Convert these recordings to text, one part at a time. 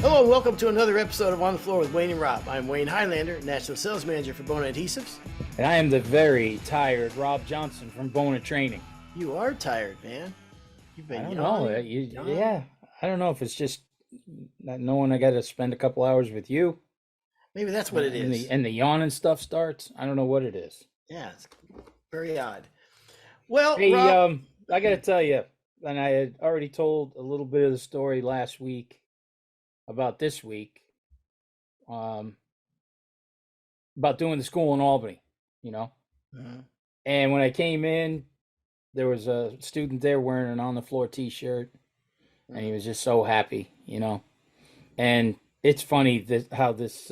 Hello and welcome to another episode of On the Floor with Wayne and Rob. I'm Wayne Highlander, National Sales Manager for Bona Adhesives. And I am the very tired Rob Johnson from Bona Training. You are tired, man. You've been I don't know. Yeah, I don't know if it's just not knowing I got to spend a couple hours with you. Maybe that's what it is. And the yawning stuff starts. I don't know what it is. Yeah, it's very odd. Well, hey, Rob, I got to tell you, and I had already told a little bit of the story last week about this week, about doing the school in Albany, you know. Mm-hmm. And when I came in, there was a student there wearing an On the Floor T-shirt, and he was just so happy, you know. And it's funny how this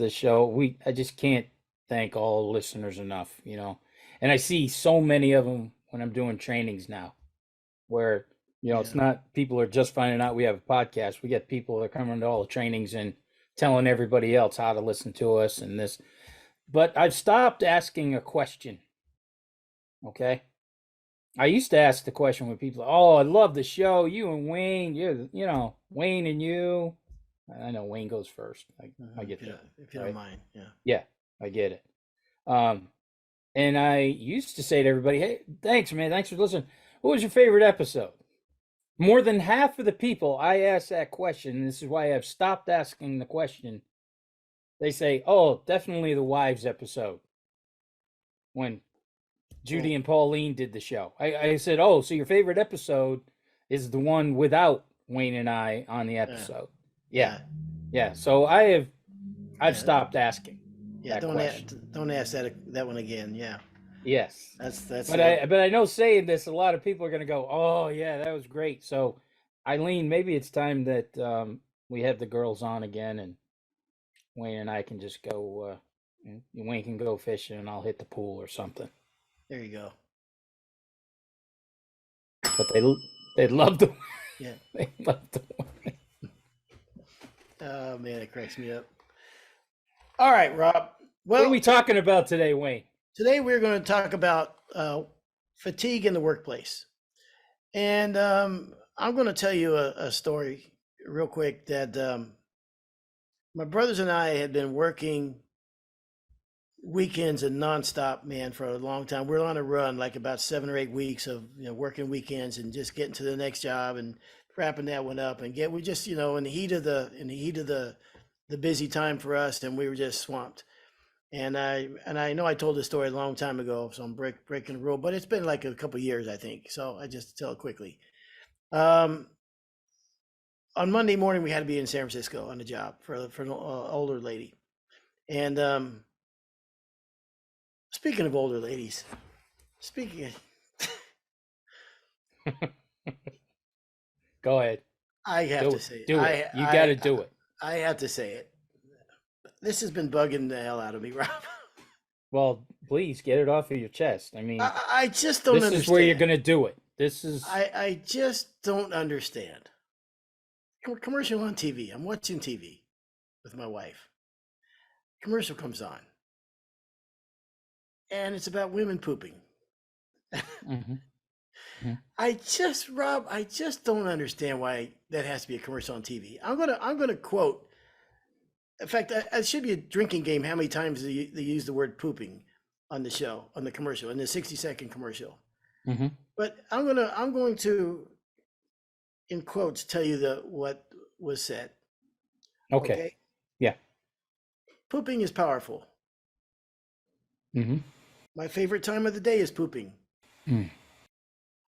show, I just can't thank all listeners enough, you know. And I see so many of them when I'm doing trainings now, where it's not people are just finding out we have a podcast. We get people that are coming to all the trainings and telling everybody else how to listen to us and this. But I've stopped asking a question. Okay. I used to ask the question when people, oh, I love the show. You and Wayne, Wayne and you. I know Wayne goes first. I get that. If you don't mind. Yeah. Yeah, I get it. And I used to say to everybody, hey, thanks, man. Thanks for listening. What was your favorite episode? More than half of the people I ask that question, and this is why I've stopped asking the question, they say, oh, definitely the wives episode. When Judy and Pauline did the show. I said, oh, so your favorite episode is the one without Wayne and I on the episode. Yeah. So I've stopped asking. Yeah, don't ask that one again. Yeah. Yes. That's But I know saying this, a lot of people are going to go, oh yeah, that was great. So Eileen, maybe it's time that we have the girls on again, and Wayne and I can just go. Wayne can go fishing, and I'll hit the pool or something. There you go. But they'd love to. Yeah. They'd love to. Oh man, it cracks me up. All right, Rob. Well, what are we talking about today, Wayne? Today we're going to talk about fatigue in the workplace. And I'm going to tell you a story real quick that my brothers and I had been working weekends and nonstop, man, for a long time. We're on a run, like about 7 or 8 weeks of working weekends and just getting to the next job and wrapping that one up and we just in the heat of the busy time for us, and we were just swamped. And I know I told this story a long time ago, so I'm breaking the rule, but it's been like a couple of years, I think. So I just tell it quickly. On Monday morning, we had to be in San Francisco on a job for an older lady. And speaking of older ladies, Go ahead. I have to say it. Do it. You got to do it. I have to say it. This has been bugging the hell out of me, Rob. Well, please get it off of your chest. I mean, I just don't understand. This is where you're going to do it. This is. I just don't understand. Commercial on TV. I'm watching TV with my wife. Commercial comes on. And it's about women pooping. Mm-hmm. Mm-hmm. I just don't understand why that has to be a commercial on TV. I'm gonna quote. In fact, it should be a drinking game. How many times they use the word pooping on the show, on the commercial, in the 60-second commercial? Mm-hmm. But I'm going to, in quotes, tell you what was said. Okay. Yeah. Pooping is powerful. Mm-hmm. My favorite time of the day is pooping. Mm.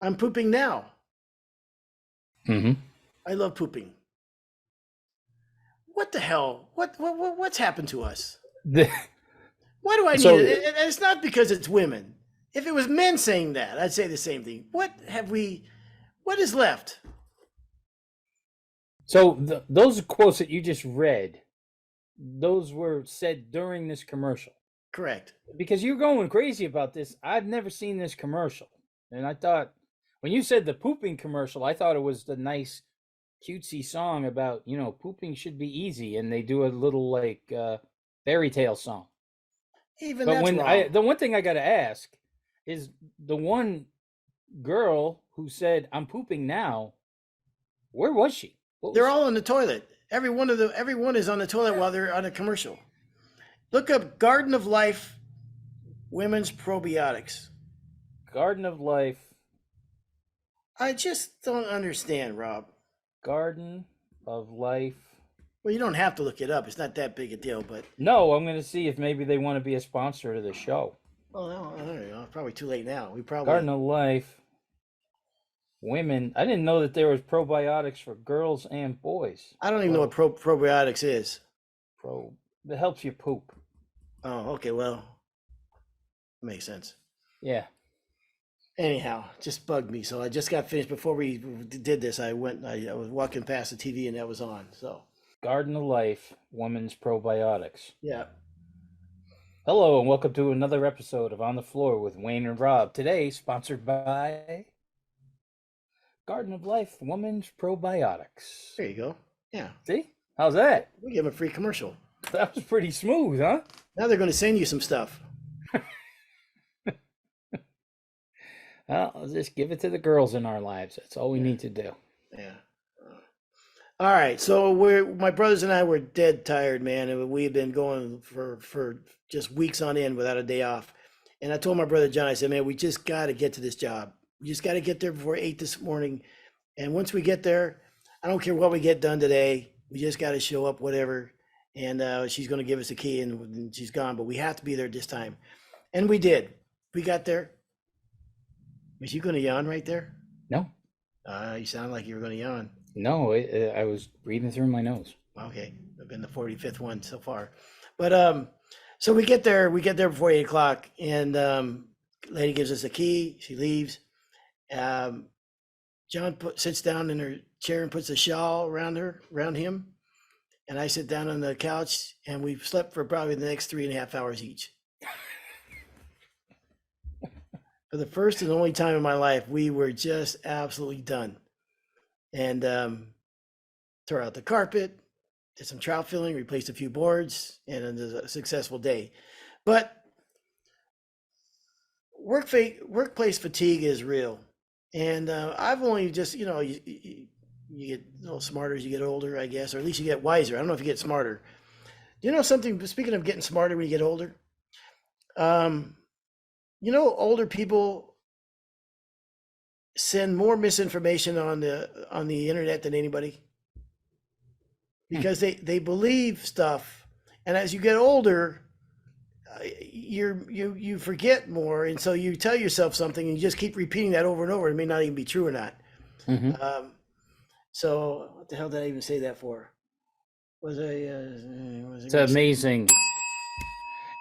I'm pooping now. Mm-hmm. I love pooping. What the hell? What's happened to us? Why do I need it? And it's not because it's women. If it was men saying that, I'd say the same thing. What is left? So those quotes that you just read, those were said during this commercial. Correct. Because you're going crazy about this. I've never seen this commercial. And I thought, when you said the pooping commercial, I thought it was the nice cutesy song about, pooping should be easy, and they do a little like fairy tale song. Even but that's when wrong. the one thing I got to ask is, the one girl who said I'm pooping now, where was she? They're all in the toilet. everyone is on the toilet while they're on a commercial. Look up Garden of Life women's probiotics. Garden of Life. I just don't understand, Rob. Garden of Life. Well, you don't have to look it up. It's not that big a deal, but No, I'm going to see if maybe they want to be a sponsor of the show. well, I don't know. It's probably too late now. We probably Garden of Life. Women. I didn't know that there was probiotics for girls and boys. I don't even know what probiotics is. It helps you poop. Oh, okay. Well, makes sense. Yeah. Anyhow, just bugged me. So I just got finished before we did this. I was walking past the TV and that was on. So Garden of Life, women's probiotics. yeah. Hello and welcome to another episode of On the Floor with Wayne and Rob. Today, sponsored by Garden of Life, women's probiotics. There you go. Yeah. See? How's that? We give them a free commercial. That was pretty smooth, huh? Now they're going to send you some stuff. Well, I'll just give it to the girls in our lives. That's all we need to do. Yeah. All right. So my brothers and I were dead tired, man, and we had been going for just weeks on end without a day off. And I told my brother John, I said, man, we just got to get to this job. We just got to get there before 8 this morning. And once we get there, I don't care what we get done today. We just got to show up, whatever. And she's going to give us a key, and she's gone. But we have to be there this time. And we did. We got there. Was you going to yawn right there? No. You sound like you were going to yawn. No, I was breathing through my nose. Okay, I've been the 45th one so far. But so we get there before 8 o'clock, and lady gives us a key. She leaves. John sits down in her chair and puts a shawl around him, and I sit down on the couch, and we've slept for probably the next 3.5 hours each. For the first and only time in my life, we were just absolutely done. And tore out the carpet, did some trout filling, replaced a few boards, and it was a successful day. But workplace fatigue is real. And I've only just, you get a little smarter as you get older, I guess, or at least you get wiser. I don't know if you get smarter. Do you know something, speaking of getting smarter when you get older? Older people send more misinformation on the internet than anybody, because they believe stuff, and as you get older, you forget more, and so you tell yourself something and you just keep repeating that over and over. It may not even be true or not. Mm-hmm. So what the hell did I even say that for? It's amazing.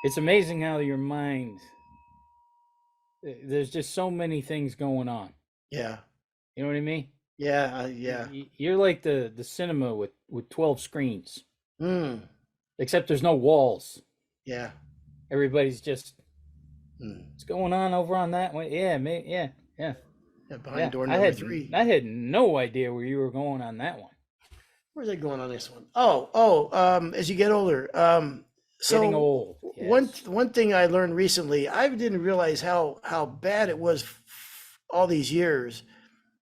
It's amazing how your mind. There's just so many things going on. Yeah. You know what I mean? Yeah. Yeah. You're like the cinema with 12 screens. Mm. Except there's no walls. Yeah. Everybody's just, what's going on over on that one? Yeah, yeah. Behind door number 3. I had no idea where you were going on that one. Where's I going on this one? As you get older, so getting old. Yes. One thing I learned recently, I didn't realize how bad it was all these years,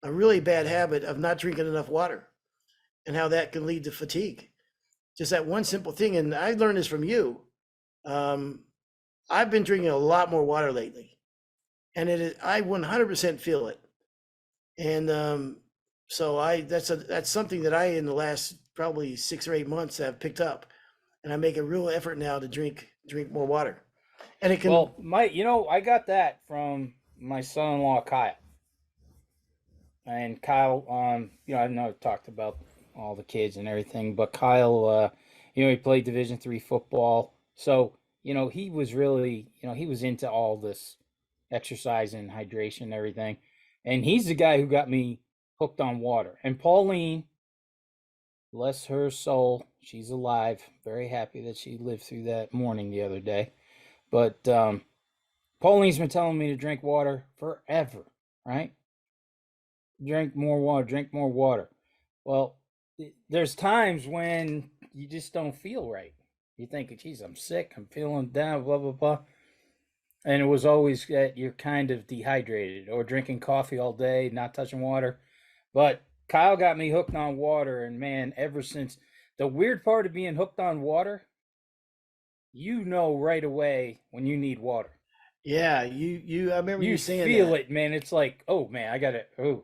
a really bad habit of not drinking enough water, and how that can lead to fatigue. Just that one simple thing, and I learned this from you. I've been drinking a lot more water lately, and I 100% feel it. And so that's something that I, in the last probably 6 or 8 months, have picked up, and I make a real effort now to drink more water. And it can. Well, I got that from my son-in-law Kyle. And Kyle, I know I've talked about all the kids and everything, but Kyle, he played Division III football, so he was really, he was into all this exercise and hydration and everything. And he's the guy who got me hooked on water. And Pauline, bless her soul, she's alive. Very happy that she lived through that morning the other day. But Pauline's been telling me to drink water forever, right? Drink more water. Well, there's times when you just don't feel right. You think, geez, I'm sick, I'm feeling down, blah, blah, blah. And it was always that you're kind of dehydrated or drinking coffee all day, not touching water. But Kyle got me hooked on water, and man, ever since The weird part of being hooked on water, you know right away when you need water. Yeah, I remember you You saying feel that. it, man. It's like, oh man, I gotta. Oh,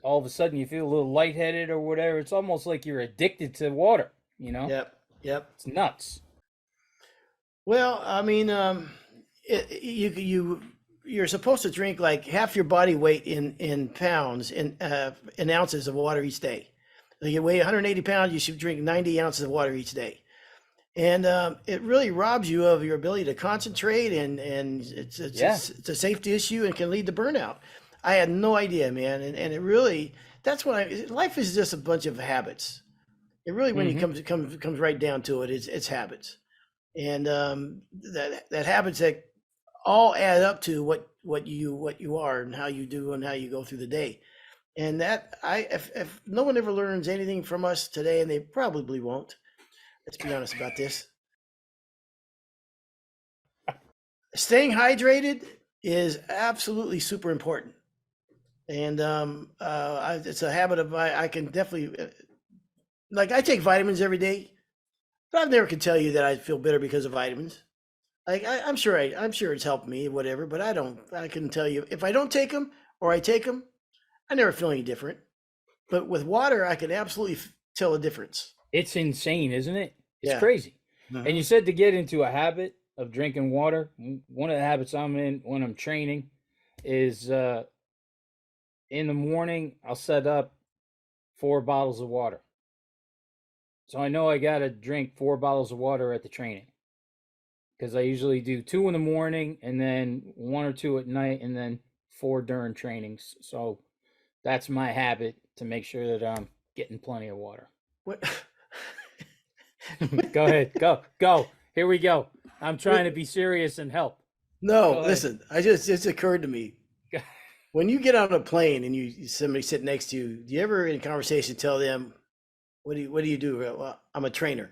all of a sudden you feel a little lightheaded or whatever. It's almost like you're addicted to water. You know, Yep, yep. it's nuts. Well, I mean, you're supposed to drink like half your body weight in pounds in ounces of water each day. Like you weigh 180 pounds, you should drink 90 ounces of water each day. And it really robs you of your ability to concentrate, and Yeah. it's a safety issue and can lead to burnout. I had no idea, man, and it really that's what life is just a bunch of habits. It really, when you Hmm. comes right down to it, it's habits, and that habits that all add up to what you are and how you do and how you go through the day. And that if no one ever learns anything from us today, and they probably won't. Let's be honest about this. Staying hydrated is absolutely super important, and it's a habit of I can definitely like I take vitamins every day, but I've never could tell you that I feel better because of vitamins. Like I'm sure it's helped me, whatever, but I don't. I couldn't tell you if I don't take them or I take them. I never feel any different. But with water, I can absolutely tell a difference. It's insane, isn't it? It's Yeah. crazy. And Mhm. you said to get into a habit of drinking water. One of the habits I'm in when I'm training is in the morning I'll set up 4 bottles of water. So I know I gotta drink 4 bottles of water at the training because I usually do two in the morning and then one or two at night and then four during trainings. So that's my habit to make sure that I'm getting plenty of water. What? Go ahead, go. Here we go. I'm trying to be serious and help. No, Go ahead. listen. It's occurred to me when you get on a plane and somebody sit next to you. Do you ever in conversation tell them what do you do? Well, I'm a trainer.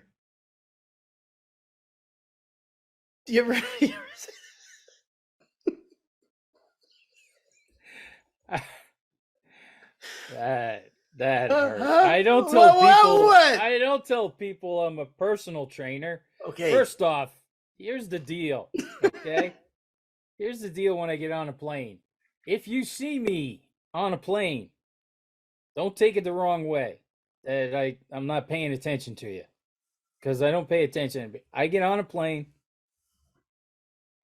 Do you ever? That that hurt. I don't tell What? people. What? I don't tell people I'm a personal trainer. Okay. First off, here's the deal. Okay, here's the deal. When I get on a plane, if you see me on a plane, don't take it the wrong way. That I'm not paying attention to you because I don't pay attention. I get on a plane,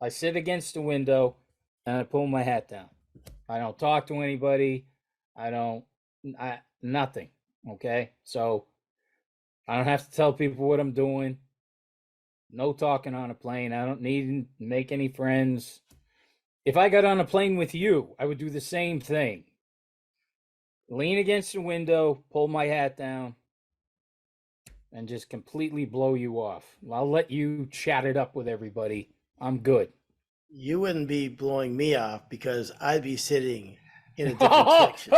I sit against the window, and I pull my hat down. I don't talk to anybody. I don't. I nothing. Okay, so I don't have to tell people what I'm doing. No talking on a plane. I don't need to make any friends. If I got on a plane with you, I would do the same thing. Lean against the window, pull my hat down, and just completely blow you off. I'll let you chat it up with everybody. I'm good. You wouldn't be blowing me off because I'd be sitting in a different section.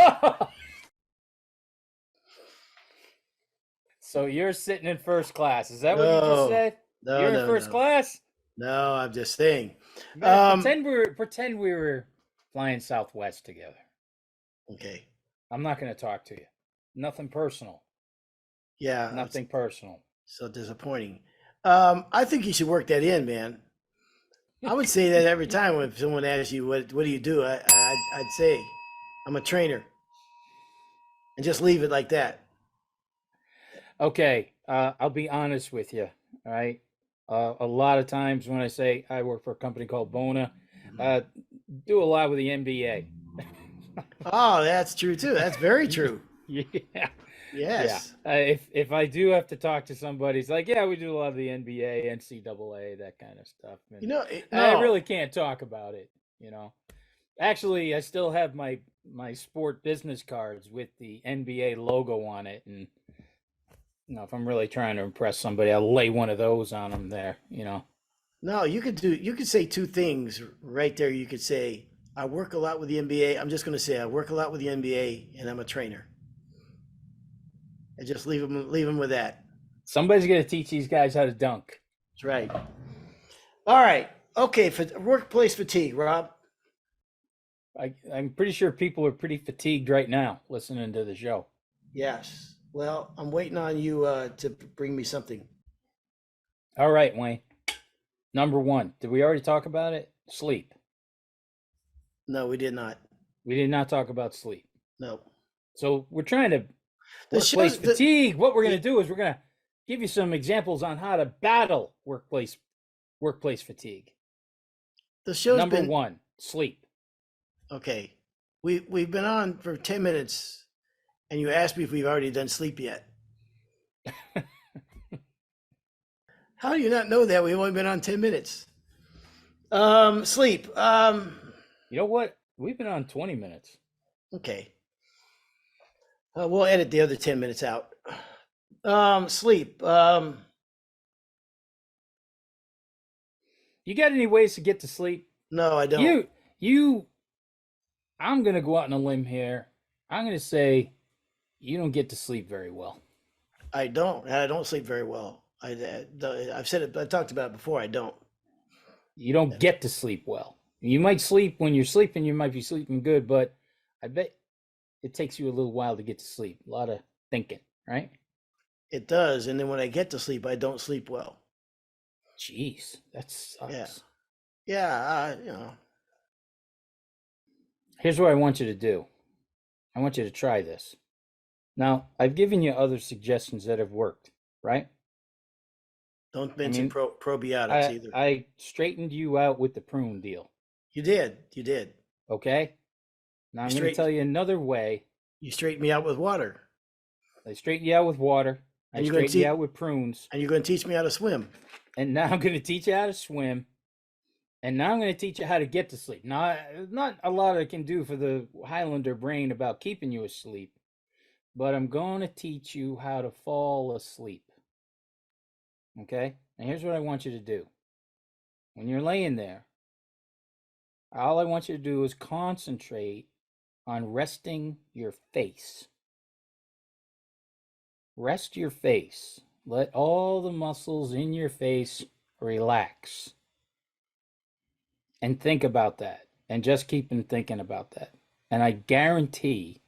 So you're sitting in first class. Is that what you just No, said? no, You're in no, first no, class? no. I'm just saying. Man, pretend we were flying Southwest together. Okay. I'm not going to talk to you. Nothing personal. Yeah, Nothing personal. so disappointing. I think you should work that in, man. I would say that every time when someone asks you what do you do, I'd say I'm a trainer, and just leave it like that. Okay, I'll be honest with you. All right. A lot of times when I say I work for a company called Bona, uh, do a lot with the NBA. Oh, that's true too. That's very true. Yeah. Yeah. Yes. If I do have to talk to somebody, it's like, yeah, we do a lot of the NBA, NCAA, that kind of stuff. And I No. really can't talk about it, you know. Actually, I still have my sport business cards with the NBA logo on it, and if I'm really trying to impress somebody, I'll lay one of those on them there, you know. No, you could say two things right there. You could say, I work a lot with the NBA. I'm just going to say I work a lot with the NBA and I'm a trainer. And just leave them with that. Somebody's gonna teach these guys how to dunk. That's right. All right. Okay, for workplace fatigue, Rob. I'm pretty sure people are pretty fatigued right now listening to the show. Yes. Well, I'm waiting on you to bring me something. All right, Wayne. Number one, did we already talk about it? Sleep. No, we did not. We did not talk about sleep. No. So we're trying to The workplace show's the fatigue. What we're going the, to do is we're going to give you some examples on how to battle workplace fatigue. the show's Number been one, sleep. okay. We've been on for 10 minutes, and you asked me if we've already done sleep yet. How do you not know that? We've only been on 10 minutes. Sleep. You know what? We've been on 20 minutes. Okay. We'll edit the other 10 minutes out. Sleep. You got any ways to get to sleep? No, I don't. I'm going to go out on a limb here. I'm going to say you don't get to sleep very well. I don't. I don't sleep very well. I've said it. I talked about it before. I don't. You don't get to sleep well. You might sleep when you're sleeping, you might be sleeping good, but I bet it takes you a little while to get to sleep. A lot of thinking, right? It does, and then when I get to sleep, I don't sleep well. Jeez, that sucks. Yeah. Yeah. Here's what I want you to do. I want you to try this. Now, I've given you other suggestions that have worked, right? Don't mention probiotics either. I straightened you out with the prune deal. You did. You did. Okay? Now I'm going to tell you another way. You straightened me out with water. I straightened you out with water. I straightened you out with prunes. And you're going to teach me how to swim. And now I'm going to teach you how to swim. And now I'm going to teach you how to get to sleep. Now, not a lot I can do for the Highlander brain about keeping you asleep, but I'm going to teach you how to fall asleep. Okay? And here's what I want you to do. When you're laying there, all I want you to do is concentrate on resting your face. Rest your face. Let all the muscles in your face relax. And think about that. And just keep thinking about that. And I guarantee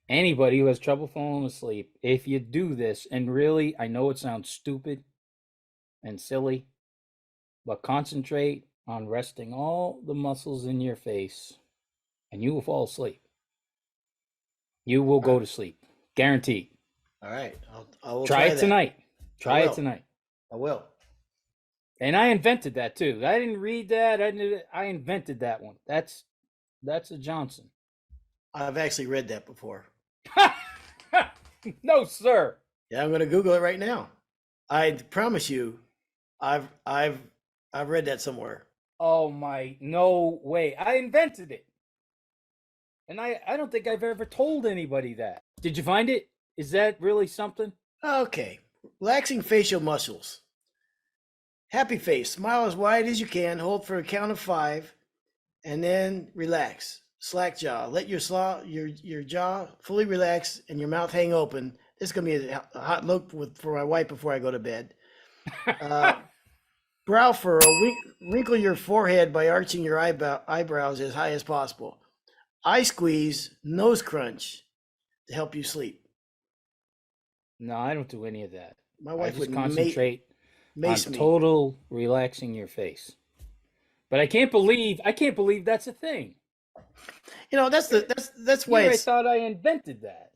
anybody who has trouble falling asleep, if you do this, and really, I know it sounds stupid and silly, but concentrate on resting all the muscles in your face, and you will fall asleep. You will go to sleep. Guaranteed. All right. I will try it tonight. Try it tonight. I will. And I invented that too. I didn't read that. I invented that one. That's a Johnson. I've actually read that before. No, sir. Yeah, I'm going to Google it right now. I promise you, I've read that somewhere. Oh my, no way. I invented it. And I don't think I've ever told anybody that. Did you find it? Is that really something? Okay. Relaxing facial muscles. Happy face. Smile as wide as you can. Hold for a count of 5. And then relax. Slack jaw. Let your jaw fully relax and your mouth hang open. This is going to be a hot look for my wife before I go to bed. Brow furrow. Wrinkle your forehead by arching your eyebrows as high as possible. Eye squeeze. Nose crunch to help you sleep. No, I don't do any of that. My wife I just would concentrate mace on me. total relaxing your face. But I can't believe that's a thing. You know, that's why I thought I invented that.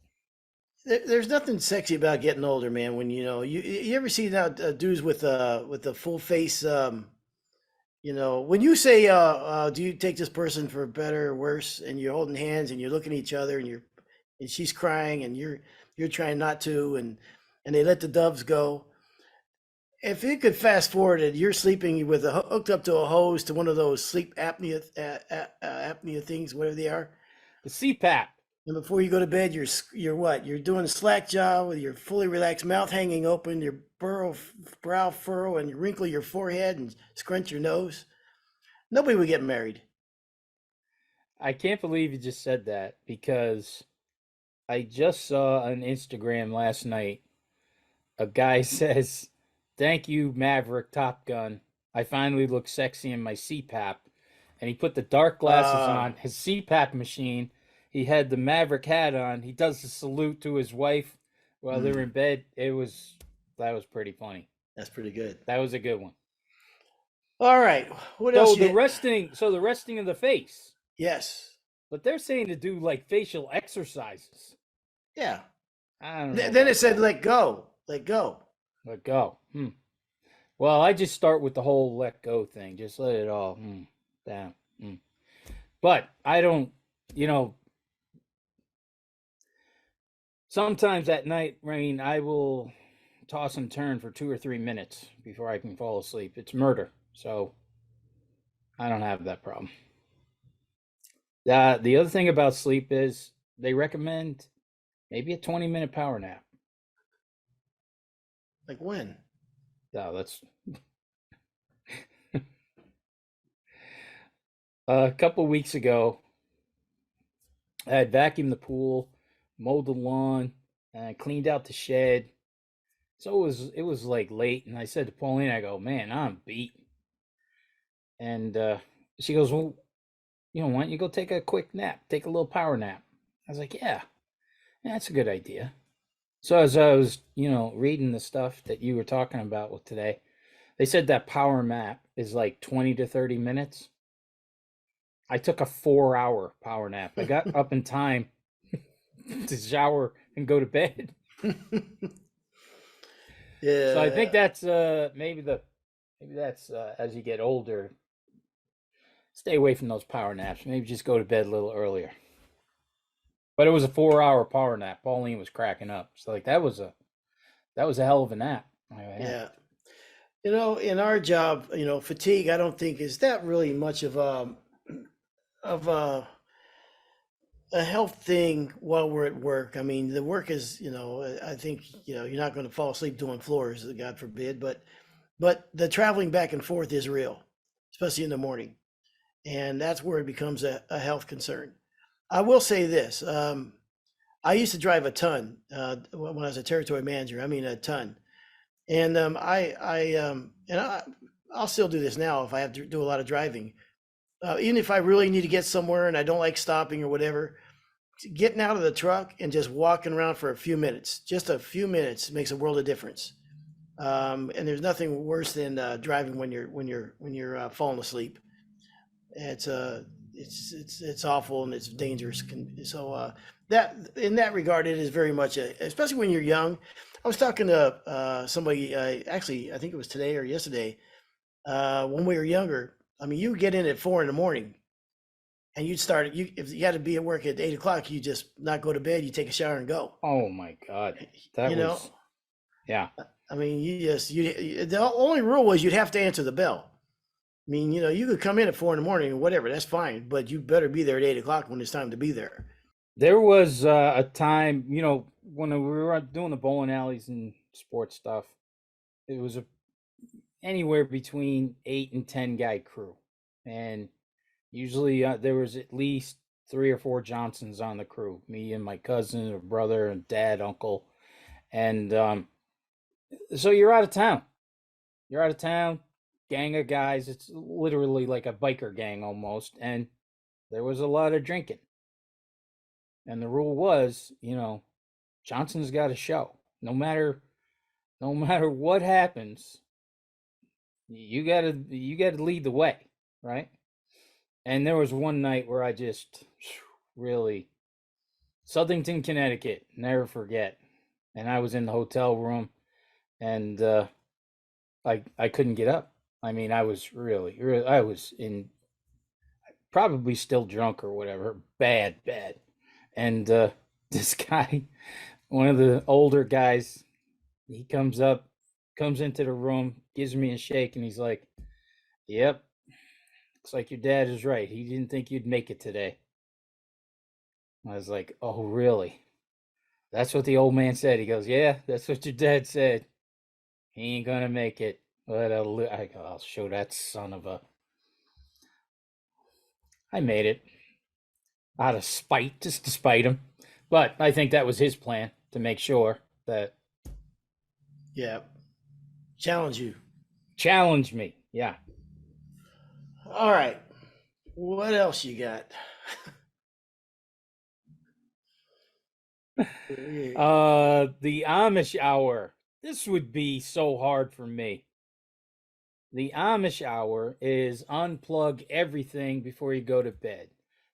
There's nothing sexy about getting older, man. When you ever see now dudes with the full face, when you say, do you take this person for better or worse, and you're holding hands and you're looking at each other and she's crying and you're trying not to, and they let the doves go. If you could fast forward it, you're sleeping with hooked up to a hose to one of those sleep apnea things, whatever they are. The CPAP. And before you go to bed, you're what? You're doing a slack jaw with your fully relaxed mouth hanging open, your brow furrow, and you wrinkle your forehead and scrunch your nose. Nobody would get married. I can't believe you just said that, because I just saw on Instagram last night a guy says, "Thank you, Maverick Top Gun. I finally look sexy in my CPAP." And he put the dark glasses on, his CPAP machine. He had the Maverick hat on. He does the salute to his wife while they were in bed. That was pretty funny. That's pretty good. That was a good one. All right. What else? The resting of the face. Yes. But they're saying to do like facial exercises. Yeah. I don't know. Then it said, let go. Let go. Let go. Well, I just start with the whole let go thing. Just let it all down. But I don't, sometimes at night, Rain, I will toss and turn for 2 or 3 minutes before I can fall asleep. It's murder. So I don't have that problem. The other thing about sleep is they recommend maybe a 20-minute power nap. Like when? No, that's a couple weeks ago. I had vacuumed the pool, mowed the lawn, and I cleaned out the shed. So it was like late, and I said to Pauline, I go, man, I'm beat. And she goes, well, why don't you go take a quick nap, take a little power nap? I was like, yeah, that's a good idea. So as I was, reading the stuff that you were talking about with today, they said that power nap is like 20 to 30 minutes. I took a 4-hour power nap. I got up in time to shower and go to bed. Yeah. So I think that's maybe that's as you get older, stay away from those power naps. Maybe just go to bed a little earlier. But it was a 4-hour power nap. Pauline was cracking up. So like that was a hell of a nap. Yeah. In our job, fatigue, I don't think is that really much of a health thing while we're at work. I mean, the work is, I think, you're not going to fall asleep doing floors, God forbid, but the traveling back and forth is real, especially in the morning. And that's where it becomes a health concern. I will say this. I used to drive a ton when I was a territory manager. I mean, a ton. And I'll still do this now if I have to do a lot of driving. Even if I really need to get somewhere and I don't like stopping or whatever, getting out of the truck and just walking around for a few minutes, just a few minutes, makes a world of difference. And there's nothing worse than driving when you're falling asleep. It's awful and it's dangerous. So that in that regard, it is very much especially when you're young. I was talking to somebody, actually, I think it was today or yesterday, when we were younger. I mean, you get in at 4 a.m. and you'd start, if you had to be at work at 8 o'clock, you just not go to bed, you take a shower and go. Oh my God. Yeah. I mean, the only rule was you'd have to answer the bell. I mean, you could come in at 4 a.m. or whatever, that's fine, but you better be there at 8 o'clock when it's time to be there. There was a time, when we were doing the bowling alleys and sports stuff, it was anywhere between 8 and 10 guy crew. And usually there was at least 3 or 4 Johnsons on the crew, me and my cousin or brother and dad, uncle. And so you're out of town. Gang of guys. It's literally like a biker gang almost. And there was a lot of drinking. And the rule was, Johnson's got a show. No matter what happens, you gotta lead the way, right? And there was one night where I just really, Southington, Connecticut, never forget. And I was in the hotel room, and I couldn't get up. I mean, I was really, I was probably still drunk or whatever, bad. And this guy, one of the older guys, he comes into the room, gives me a shake, and he's like, "Yep, looks like your dad is right. He didn't think you'd make it today." I was like, "Oh, really? That's what the old man said." He goes, "Yeah, that's what your dad said. He ain't gonna make it." But I'll show that son of a. I made it out of spite, just to spite him. But I think that was his plan, to make sure that. Yeah. Challenge me. Yeah. All right. What else you got? Yeah. The Amish hour. This would be so hard for me. The Amish hour is unplug everything before you go to bed.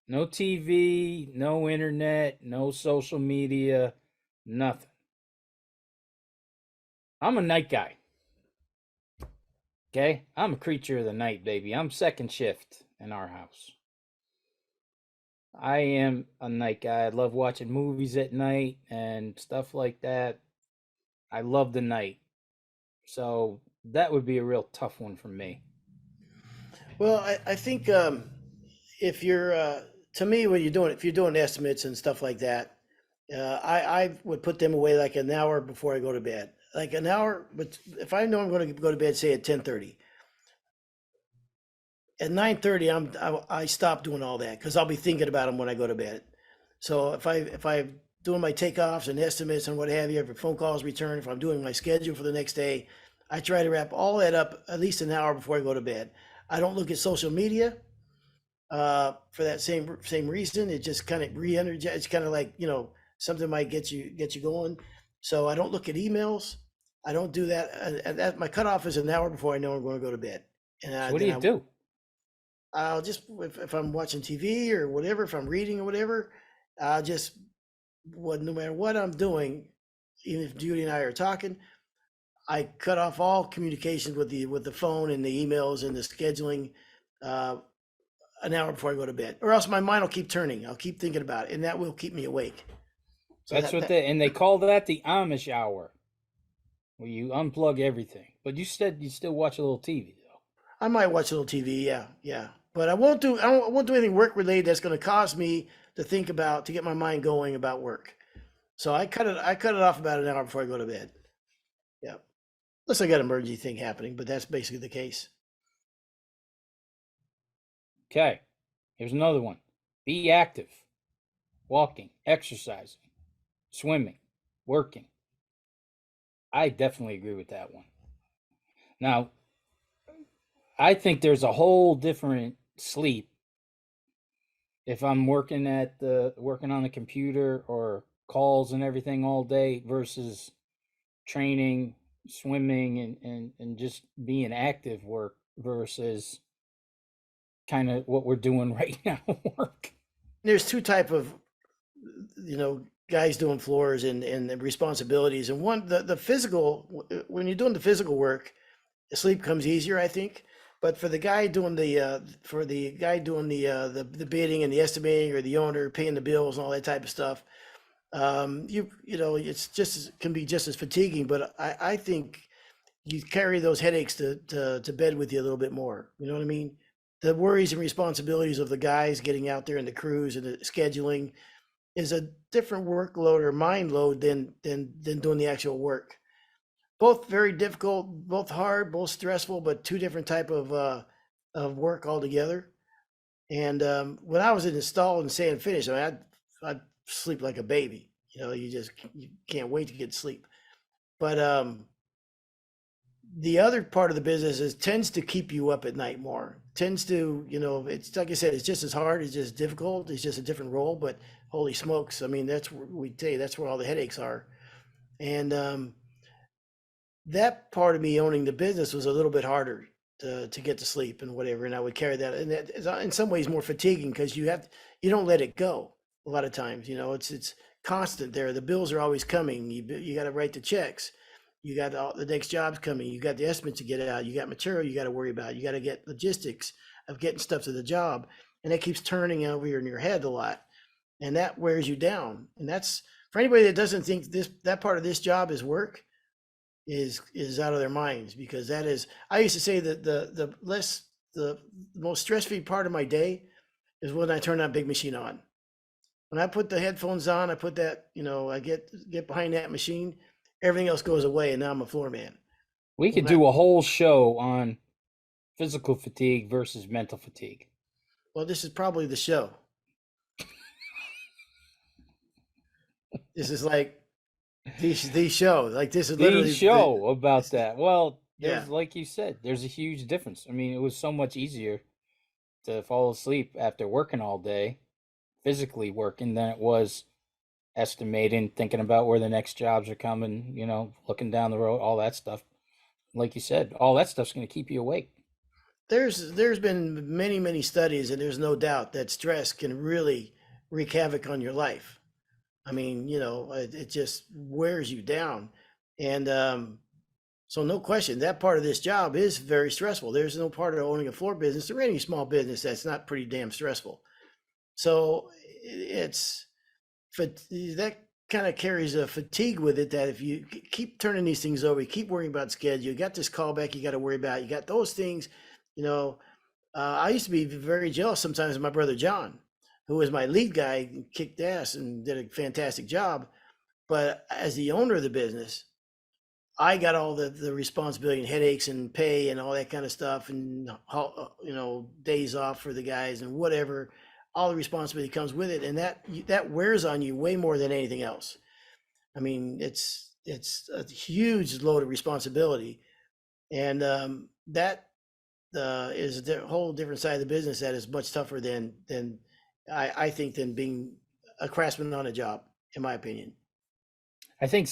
No TV, no internet, no social media, nothing. I'm a night guy. Okay? I'm a creature of the night, baby. I'm second shift in our house. I am a night guy. I love watching movies at night and stuff like that. I love the night. So that would be a real tough one for me. Well, I think if you're to me when you're doing if you're doing estimates and stuff like that, I would put them away like an hour before I go to bed. Like an hour, but if I know I'm going to go to bed, say at 10:30, at 9:30, I stop doing all that because I'll be thinking about them when I go to bed. So if I'm doing my takeoffs and estimates and what have you, if phone calls return, if I'm doing my schedule for the next day, I try to wrap all that up at least an hour before I go to bed. I don't look at social media for that same reason. It just kind of re-energize. It's kind of like something might get you going. So I don't look at emails. I don't do that. And that my cutoff is an hour before I know I'm going to go to bed. And So what do then you do? I'll just if I'm watching TV or whatever, if I'm reading or whatever, I'll just no matter what I'm doing, even if Judy and I are talking, I cut off all communications with the phone and the emails and the scheduling uh, an hour before I go to bed, or else my mind will keep turning. I'll keep thinking about it, and that will keep me awake. So That's that what that they call that the Amish hour, where you unplug everything. But you said you still watch a little TV though. I might watch a little TV, yeah, yeah, but I won't do anything work related that's going to cause me to think about to get my mind going about work. So I cut it off about an hour before I go to bed. Yeah. Unless I got an emergency thing happening, but that's basically the case. Okay, here's another one. Be active. Walking, exercising, swimming, working. I definitely agree with that one. Now, I think there's a whole different sleep if I'm working on the computer or calls and everything all day versus training, swimming and just being active work versus kind of what we're doing right now work. There's two type of guys doing floors and the responsibilities, and one the physical when you're doing the physical work, sleep comes easier, I think. But for the guy doing the bidding and the estimating, or the owner paying the bills and all that type of stuff, it's can be just as fatiguing. But I think you carry those headaches to bed with you a little bit more. You know what I mean? The worries and responsibilities of the guys getting out there and the crews and the scheduling is a different workload or mind load than doing the actual work. Both very difficult, both hard, both stressful, but two different type of work altogether. And when I was installed and saying finish, I mean, I'd sleep like a baby. You can't wait to get sleep. But the other part of the business is tends to keep you up at night more. Tends to, it's like I said, it's just as hard, it's just difficult, it's just a different role. But holy smokes, I mean, that's where we tell you that's where all the headaches are. And that part of me owning the business was a little bit harder to get to sleep and whatever. And I would carry that, and that is in some ways more fatiguing because you don't let it go a lot of times. It's constant there. The bills are always coming. You got to write the checks. You got the next job's coming. You got the estimates to get out. You got material you got to worry about. You got to get logistics of getting stuff to the job, and that keeps turning over in your head a lot, and that wears you down. And that's for anybody that doesn't think that part of this job is work is out of their minds, because that is. I used to say that the most stress-free part of my day is when I turn that big machine on. When I put the headphones on, I put that, I get behind that machine, everything else goes away, and now I'm a floor man. We could When I, do a whole show on physical fatigue versus mental fatigue. well, this is probably the show. This is like the show. Like this is The literally show about that. Well, yeah. there's like you said, there's a huge difference. I mean, it was so much easier to fall asleep after working all day, physically working, than it was estimating, thinking about where the next jobs are coming, you know, looking down the road, all that stuff. Like you said, all that stuff's going to keep you awake. There's been many studies, and there's no doubt that stress can really wreak havoc on your life. I mean, it just wears you down. And so no question, that part of this job is very stressful. There's no part of owning a floor business or any small business that's not pretty damn stressful. So it's that kind of carries a fatigue with it, that if you keep turning these things over, you keep worrying about schedule, you got this callback you got to worry about, you got those things, you know. I used to be very jealous sometimes of my brother John, who was my lead guy, kicked ass and did a fantastic job. But as the owner of the business, I got all the responsibility and headaches and pay and all that kind of stuff, and days off for the guys and whatever. All the responsibility comes with it, and that wears on you way more than anything else. I mean, it's a huge load of responsibility, and that is a whole different side of the business that is much tougher than I think than being a craftsman on a job, in my opinion. I think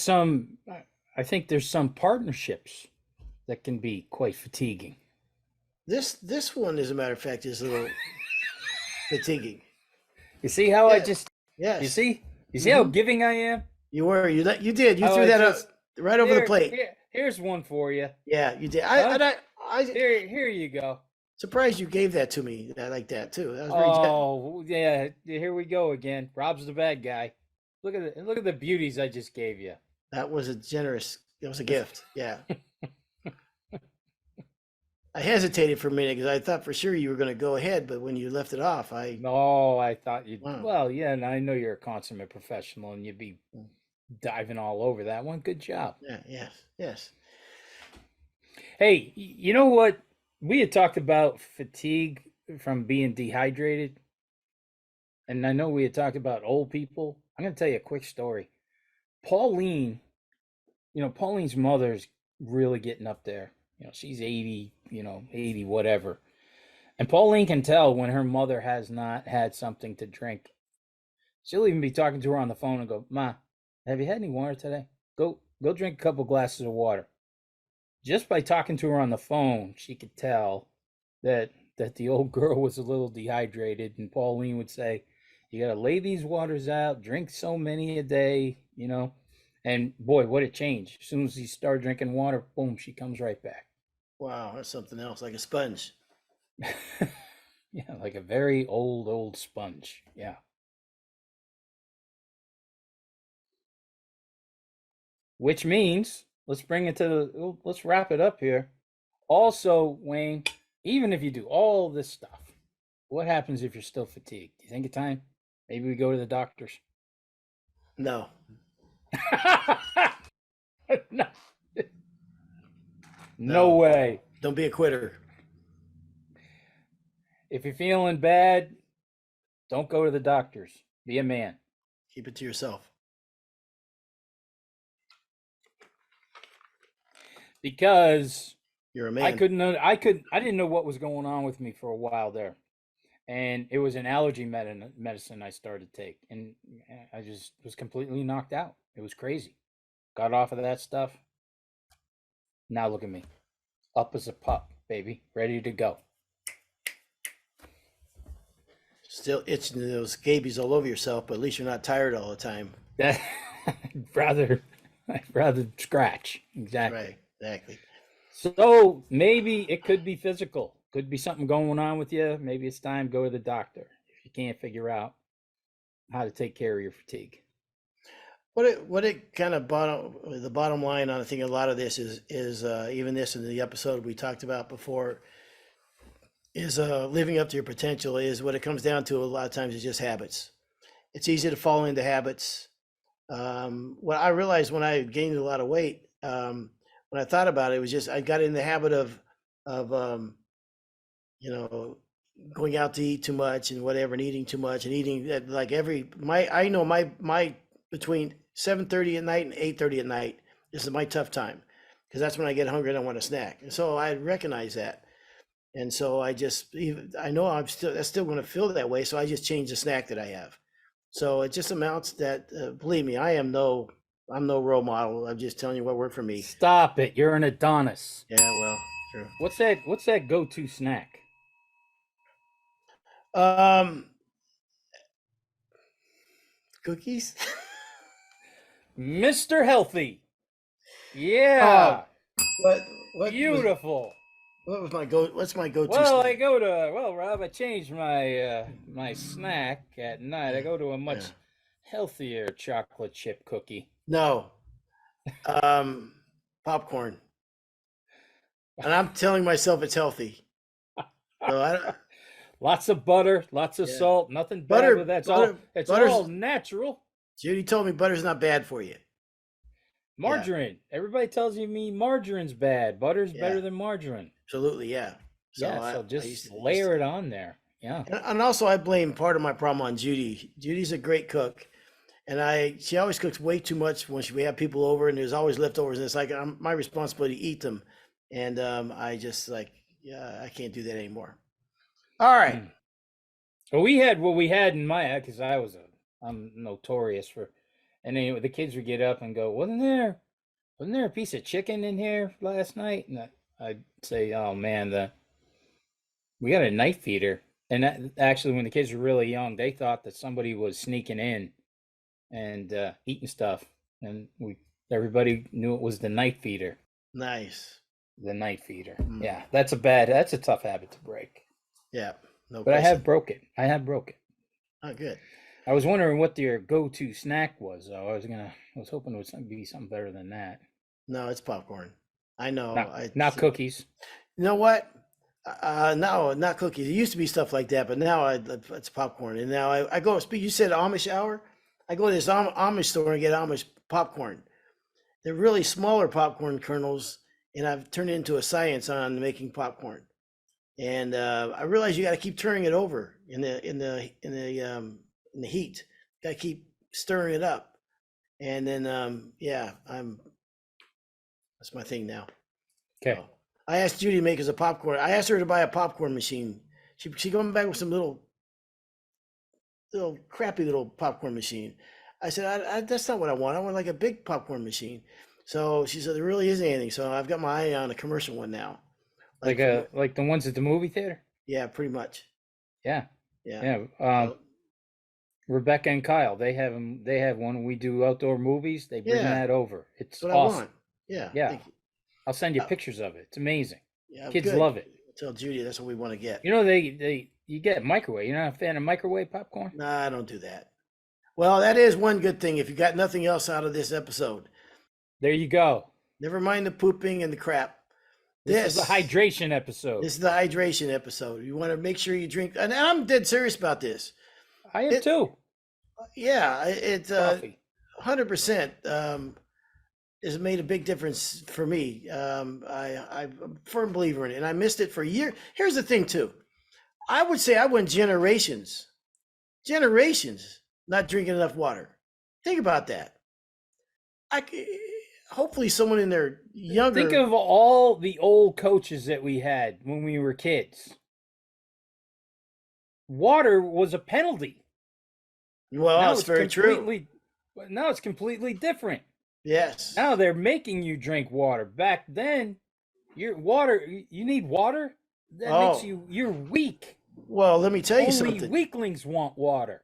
there's some partnerships that can be quite fatiguing. This one, as a matter of fact, is a little fatiguing. You see how I just Yes. You see how giving I am? You were. You did. You Oh, threw I that just- up right over the plate. Here's one for you. Yeah, you did. Huh? I Here you go. surprised you gave that to me. I like that too. That was very gen- Oh yeah, here we go again. Rob's the bad guy. Look at the beauties I just gave you. That was a generous. That was a gift. Yeah. I hesitated for a minute because I thought for sure you were going to go ahead, but when you left it off, No, I thought you'd. Wow. Well, yeah, and I know you're a consummate professional, and you'd be diving all over that one. Good job. yes. Hey, you know what? We had talked about fatigue from being dehydrated, and I know we had talked about old people. I'm going to tell you a quick story. Pauline, Pauline's mother's really getting up there. She's 80, 80 whatever. And Pauline can tell when her mother has not had something to drink. She'll even be talking to her on the phone and go, "Ma, have you had any water today? Go drink a couple glasses of water." Just by talking to her on the phone, she could tell that the old girl was a little dehydrated, and Pauline would say, "You got to lay these waters out, drink so many a day, And boy, what a change. As soon as you start drinking water, boom, she comes right back. Wow, that's something else, like a sponge. Yeah, like a very old sponge. Yeah. Which means let's wrap it up here. Also, Wayne, even if you do all this stuff, what happens if you're still fatigued? Do you think of time? Maybe we go to the doctors. No. No. No way. Don't be a quitter. If you're feeling bad, don't go to the doctors. Be a man. Keep it to yourself. Because You're a man. I didn't know what was going on with me for a while there. And it was an allergy medicine I started to take, and I just was completely knocked out. It was crazy. Got off of that stuff. Now look at me. Up as a pup, baby. Ready to go. Still itching those scabies all over yourself, but at least you're not tired all the time. I'd rather scratch. Exactly. Right, exactly. So maybe it could be physical. Could be something going on with you. Maybe it's time to go to the doctor if you can't figure out how to take care of your fatigue. What it kind of the bottom line on, I think a lot of this is even this in the episode we talked about before, is living up to your potential. Is what it comes down to a lot of times is just habits. It's easy to fall into habits. What I realized when I gained a lot of weight, when I thought about it, was just I got in the habit of going out to eat too much and whatever, and eating too much and eating like my between 7:30 at night and 8:30 at night. This is my tough time because that's when I get hungry and I want a snack. And so I recognize that. And so I know that's still going to feel that way. So I just change the snack that I have. So it just amounts that, believe me, I'm no role model. I'm just telling you what worked for me. Stop it. You're an Adonis. Yeah, well, sure. What's that go-to snack? Um, Cookies. Mr. Healthy. Oh, Yeah. what Beautiful. was my go? What's my go-to Well, snack? Rob, I changed my my snack at night. I go to a much Yeah. healthier chocolate chip cookie. No, popcorn, and I'm telling myself it's healthy. So I don't. Lots of butter, lots of Yeah. salt, nothing bad Butter, with that's butter, all it's butter's. all natural. Judy told me butter's not bad for you. Yeah, Margarine. Everybody tells me margarine's bad. Butter's yeah, better than margarine. absolutely, yeah. So Yeah, so I used just to, layer it on there. Yeah. and also I blame part of my problem on Judy. Judy's a great cook, and she always cooks way too much when we have people over, and there's always leftovers, and it's like my responsibility to eat them, and I just like, yeah, I can't do that anymore. All right. Mm. Well, we had what we had in my because I'm notorious for, and then the kids would get up and go, wasn't there a piece of chicken in here last night? And I'd say, oh man, we got a knife feeder. And actually, when the kids were really young, they thought that somebody was sneaking in and eating stuff, and everybody knew it was the knife feeder. Nice. The knife feeder. Mm. Yeah, that's a tough habit to break. Yeah, no But question. I have broke it. Oh, good. I was wondering what your go-to snack was, though. I was hoping it would be something better than that. No, it's popcorn. I know. Not cookies. You know what? No, not cookies. It used to be stuff like that, but now it's popcorn. And now I go. You said Amish hour. I go to this Amish store and get Amish popcorn. They're really smaller popcorn kernels, and I've turned it into a science on making popcorn. And I realize you got to keep turning it over in the heat. Got to keep stirring it up, and then yeah, that's my thing now. Okay. So, I asked Judy to make us a popcorn. I asked her to buy a popcorn machine. She coming back with some little crappy little popcorn machine. I said, that's not what I want. I want like a big popcorn machine. So she said, there really isn't anything. So I've got my eye on a commercial one now. Like the ones at the movie theater? Yeah, pretty much. Yeah. Yeah. Yeah. Rebecca and Kyle, they have one when we do outdoor movies. They bring that over. It's what awesome. I want. Yeah. Yeah. I'll send you pictures of it. It's amazing. Yeah, Kids good. love it. Tell Judy that's what we want to get. You know, you get microwave. You're not a fan of microwave popcorn? Nah, I don't do that. Well, that is one good thing. If you got nothing else out of this episode, there you go. Never mind the pooping and the crap. This is the hydration episode. This is the hydration episode. You want to make sure you drink, and I'm dead serious about this. I am too. Yeah, it's Coffee. 100% has made a big difference for me. I'm a firm believer in it, and I missed it for a year. Here's the thing, too. I would say I went generations not drinking enough water. Think about that. Hopefully someone in their younger. Think of all the old coaches that we had when we were kids. Water was a penalty. Well, that's very true. Now it's completely different. Yes. Now they're making you drink water. Back then, you need water? That makes you're weak. Well, let me tell you Only something. Weaklings want water.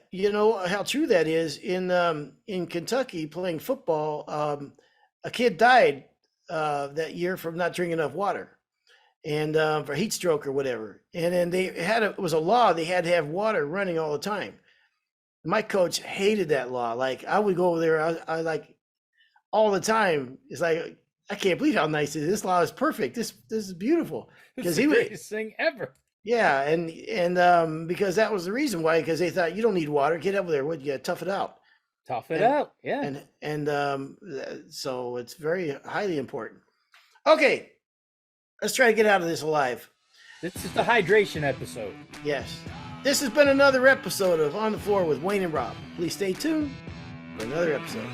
You know how true that is. In Kentucky, playing football, a kid died that year from not drinking enough water, and for heat stroke or whatever. And then it was a law they had to have water running all the time. My coach hated that law. Like I would go over there, I like all the time. It's like I can't believe how nice it is. This law is perfect. This is beautiful. It's the greatest thing ever. Yeah, and because that was the reason why, because they thought you don't need water, get over there, you gotta tough it out. Tough it out, yeah. And so it's very highly important. Okay, let's try to get out of this alive. This is the hydration episode. Yes. This has been another episode of On the Floor with Wayne and Rob. Please stay tuned for another episode.